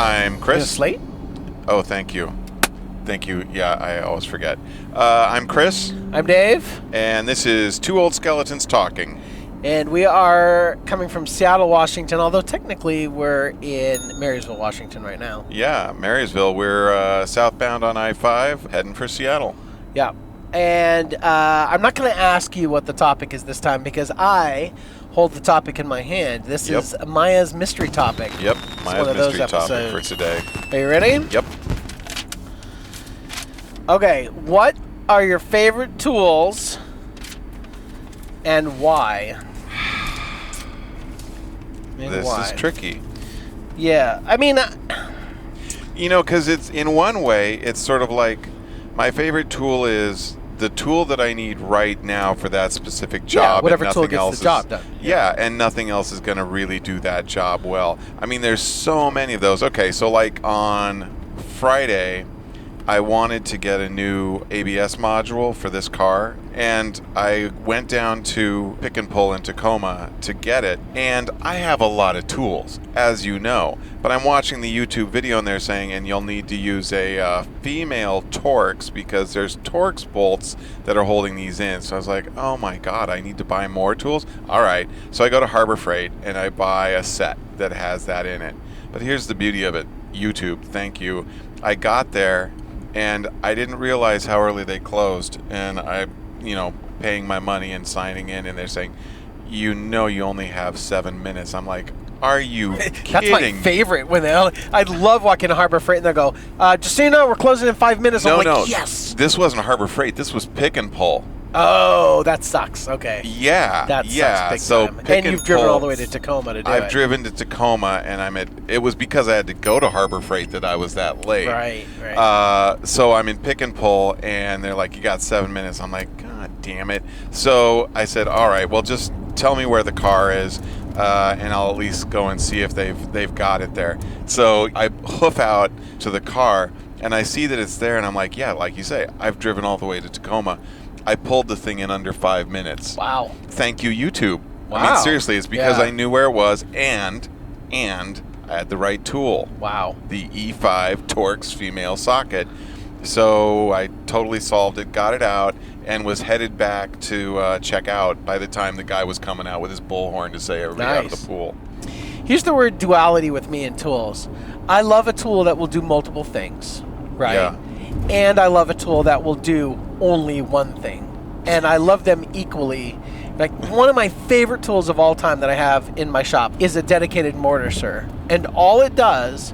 I'm Chris. Is it Slate? Oh, thank you. Thank you. Yeah, I always forget. I'm Chris. I'm Dave. And this is Two Old Skeletons Talking. And we are coming from Seattle, Washington, although technically we're in Marysville, Washington right now. Yeah, Marysville. We're southbound on I-5, heading for Seattle. Yeah. And I'm not going to ask you what the topic is this time because I hold the topic in my hand. This is Maya's mystery topic. Yep, Maya's mystery topic for today. Are you ready? Yep. Okay, what are your favorite tools and why? This is tricky. Yeah, I mean... you know, because it's, in one way, it's sort of like, my favorite tool is the tool that I need right now for that specific job. Yeah, whatever and tool gets the job done. Yeah, and nothing else is going to really do that job well. I mean, there's so many of those. Okay, so like on Friday, I wanted to get a new ABS module for this car, and I went down to Pick and Pull in Tacoma to get it, and I have a lot of tools, as you know, but I'm watching the YouTube video and they're saying, and you'll need to use a female Torx because there's Torx bolts that are holding these in. So I was like, oh my God, I need to buy more tools? All right, so I go to Harbor Freight and I buy a set that has that in it. But here's the beauty of it, YouTube, thank you. I got there, and I didn't realize how early they closed. And I, paying my money and signing in, and they're saying, you only have 7 minutes. I'm like, are you kidding? That's my favorite. I love walking to Harbor Freight and they go, just so you know, we're closing in 5 minutes. I'm like, yes. This wasn't Harbor Freight. This was Pick and Pull. Oh, that sucks. Okay. Yeah. That sucks big time. And you've driven all the way to Tacoma to do it. I've driven to Tacoma, and it was because I had to go to Harbor Freight that I was that late. Right. So I'm in Pick and Pull, and they're like, you got 7 minutes. I'm like, God damn it. So I said, all right, well, just tell me where the car is, and I'll at least go and see if they've got it there. So I hoof out to the car, and I see that it's there, and I'm like, yeah, like you say, I've driven all the way to Tacoma. I pulled the thing in under 5 minutes. Wow. Thank you, YouTube. Wow. I mean, seriously, it's because I knew where it was, and I had the right tool. Wow. The E5 Torx female socket. So I totally solved it, got it out, and was headed back to check out by the time the guy was coming out with his bullhorn to say everybody out of the pool. Here's the word duality with me in tools. I love a tool that will do multiple things, right? Yeah. And I love a tool that will do only one thing. And I love them equally. Like, one of my favorite tools of all time that I have in my shop is a dedicated mortiser. And all it does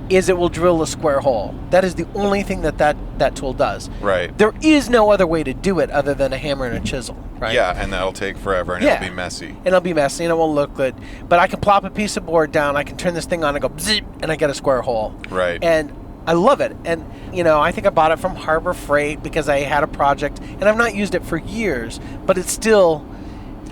is it will drill a square hole. That is the only thing that tool does. Right. There is no other way to do it other than a hammer and a chisel, right? Yeah, and that'll take forever, and it'll be messy. And it'll be messy, and it won't look good. But I can plop a piece of board down, I can turn this thing on and go bzzz, and I get a square hole. Right. And I love it. And, I think I bought it from Harbor Freight because I had a project, and I've not used it for years, but it's still...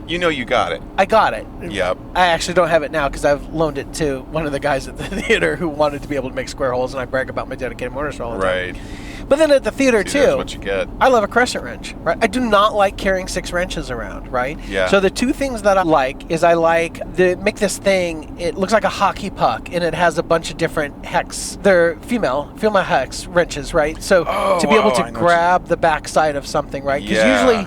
you got it. I got it. Yep. I actually don't have it now because I've loaned it to one of the guys at the theater who wanted to be able to make square holes, and I brag about my dedicated mortiser all the time. Right. But then at the theater, too, That's what you get. I love a crescent wrench, right? I do not like carrying 6 wrenches around, right? Yeah. So the two things that I like is make this thing, it looks like a hockey puck, and it has a bunch of different hex. They're female hex wrenches, right? So to be able to grab the backside of something, right? Because usually...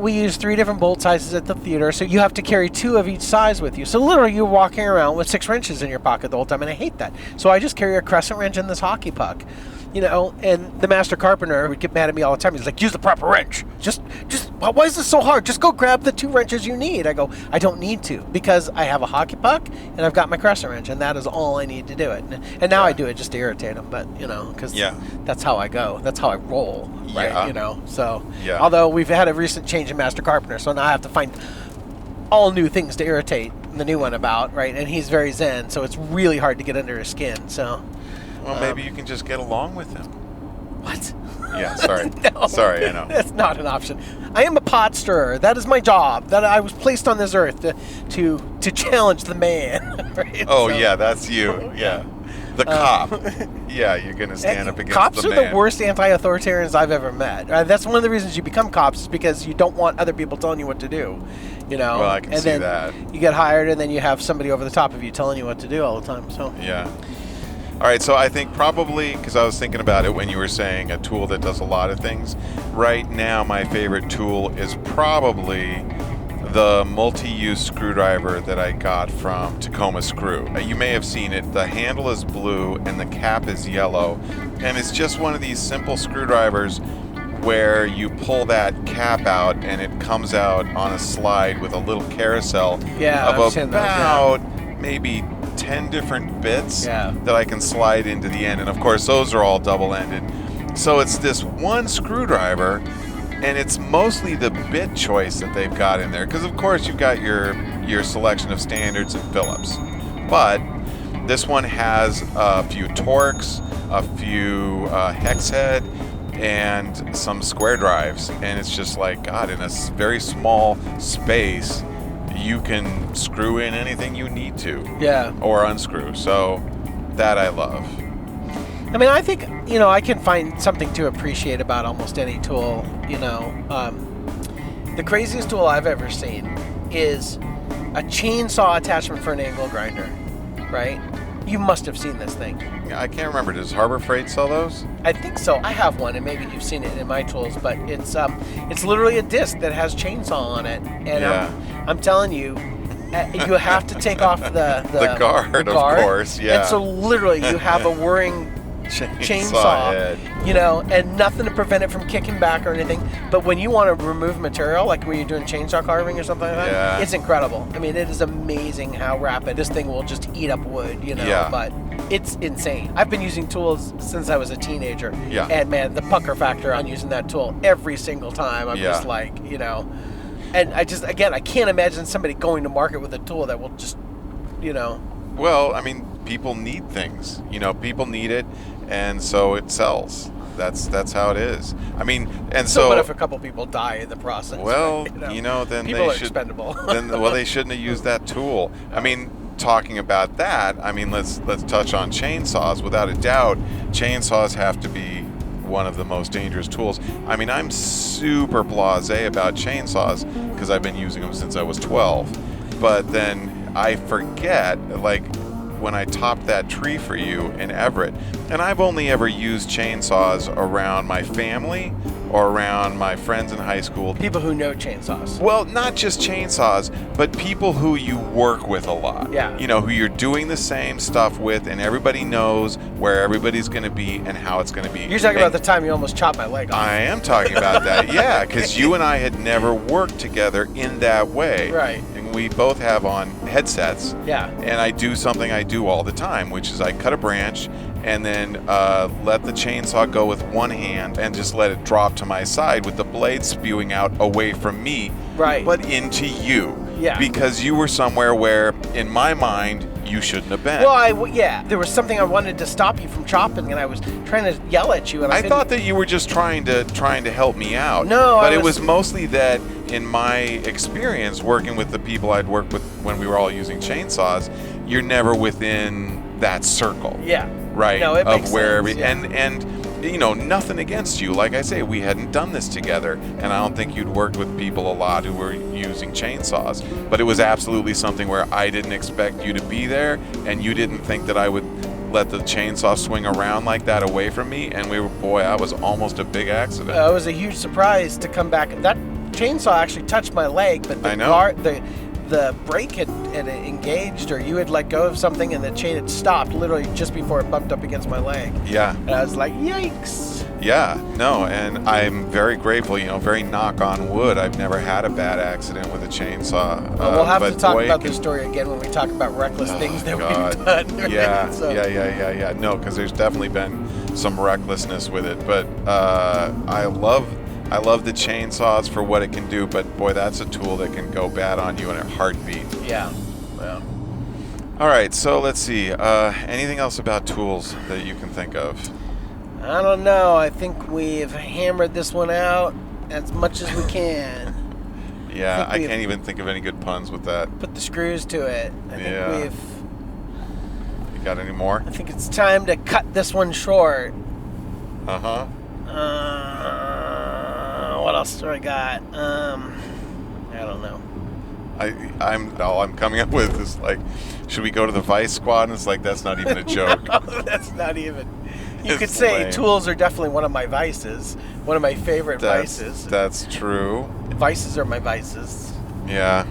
we use 3 different bolt sizes at the theater, so you have to carry 2 of each size with you. So literally, you're walking around with 6 wrenches in your pocket the whole time, and I hate that. So I just carry a crescent wrench and this hockey puck, and the master carpenter would get mad at me all the time. He's like, use the proper wrench. Just, why is this so hard? Just go grab the 2 wrenches you need. I go, I don't need to, because I have a hockey puck, and I've got my crescent wrench, and that is all I need to do it. And now I do it just to irritate him, but, because that's how I go. That's how I roll, right? So, although we've had a recent change in master carpenter, so now I have to find all new things to irritate the new one about, right? And he's very zen, so it's really hard to get under his skin, so... Well, maybe you can just get along with him. What? Yeah, sorry. No, sorry, I know. That's not an option. I am a pot stirrer. That is my job. That I was placed on this earth to challenge the man. Right? Oh, yeah, that's you. Yeah. The cop. Yeah, you're going to stand up against cops the man. Cops are the worst anti-authoritarians I've ever met. That's one of the reasons you become cops, is because you don't want other people telling you what to do. You know? Well, I can see that. You get hired, and then you have somebody over the top of you telling you what to do all the time. So yeah. All right, so I think probably, because I was thinking about it when you were saying a tool that does a lot of things, right now my favorite tool is probably the multi-use screwdriver that I got from Tacoma Screw. You may have seen it. The handle is blue and the cap is yellow, and it's just one of these simple screwdrivers where you pull that cap out and it comes out on a slide with a little carousel of about maybe 10 different bits that I can slide into the end. And of course, those are all double-ended. So it's this one screwdriver, and it's mostly the bit choice that they've got in there. Because of course, you've got your selection of standards and Phillips. But this one has a few Torx, a few hex head, and some square drives. And it's just like, God, in a very small space, you can screw in anything you need to. Yeah. Or unscrew. So that I love. I mean, I think, I can find something to appreciate about almost any tool, The craziest tool I've ever seen is a chainsaw attachment for an angle grinder, right? You must have seen this thing. I can't remember. Does Harbor Freight sell those? I think so. I have one, and maybe you've seen it in my tools, but it's literally a disc that has chainsaw on it, and I'm telling you, you have to take off the guard, of course. Yeah. And so literally, you have a whirring chainsaw, and nothing to prevent it from kicking back or anything. But when you want to remove material, like when you're doing chainsaw carving or something like that, it's incredible. I mean, it is amazing how rapid this thing will just eat up wood, but it's insane. I've been using tools since I was a teenager, and man, the pucker factor on using that tool every single time, I'm just like, and I can't imagine somebody going to market with a tool that will just, Well, I mean, people need things. People need it, and so it sells. That's how it is. I mean, and so. What if a couple people die in the process? Well, then people they are expendable. They shouldn't have used that tool. I mean, talking about that, I mean, let's touch on chainsaws. Without a doubt, chainsaws have to be one of the most dangerous tools. I mean, I'm super blasé about chainsaws because I've been using them since I was 12. But then I forget, like, when I topped that tree for you in Everett, and I've only ever used chainsaws around my family or around my friends in high school. People who know chainsaws. Well, not just chainsaws, but people who you work with a lot. Yeah. Who you're doing the same stuff with, and everybody knows where everybody's going to be and how it's going to be. You're talking about the time you almost chopped my leg off. I am talking about that, yeah, because you and I had never worked together in that way. Right. And we both have on headsets. Yeah. And I do something I do all the time, which is I cut a branch and then let the chainsaw go with one hand and just let it drop to my side with the blade spewing out away from me, right, but into you. Yeah. Because you were somewhere where, in my mind, you shouldn't have been. Well, there was something I wanted to stop you from chopping, and I was trying to yell at you. And I thought that you were just trying to help me out. No, but it was mostly that, in my experience working with the people I'd worked with when we were all using chainsaws, you're never within that circle. Yeah. Right. No, it makes sense. And nothing against you. Like I say, we hadn't done this together, and I don't think you'd worked with people a lot who were using chainsaws. But it was absolutely something where I didn't expect you to be there, and you didn't think that I would let the chainsaw swing around like that away from me. And that was almost a big accident. It was a huge surprise to come back. That chainsaw actually touched my leg, but the brake had engaged, or you had let go of something and the chain had stopped literally just before it bumped up against my leg. Yeah. And I was like, yikes. Yeah, no, and I'm very grateful, very knock on wood. I've never had a bad accident with a chainsaw. Well, we'll have to talk about this story again when we talk about reckless things that we've done. Right? Yeah. No, because there's definitely been some recklessness with it. But I love the chainsaws for what it can do, but boy, that's a tool that can go bad on you in a heartbeat. Yeah. All right, so let's see. Anything else about tools that you can think of? I don't know. I think we've hammered this one out as much as we can. Yeah, I can't even think of any good puns with that. Put the screws to it. I think we've Got any more? I think it's time to cut this one short. Uh-huh. What else do I got? I don't know. I'm coming up with is like, should we go to the Vice Squad? And it's like, that's not even a joke. No, that's not even. You It's could say lame. tools are definitely one of my vices. One of my favorite vices. That's true. Vices are my vices. Yeah.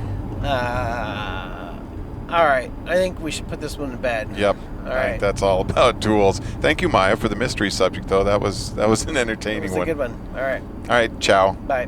All right. I think we should put this one to bed. Yep. All I right. think that's all about tools. Thank you, Maya, for the mystery subject, though. That was an That entertaining was a one. good one. All right. All right. Ciao. Bye.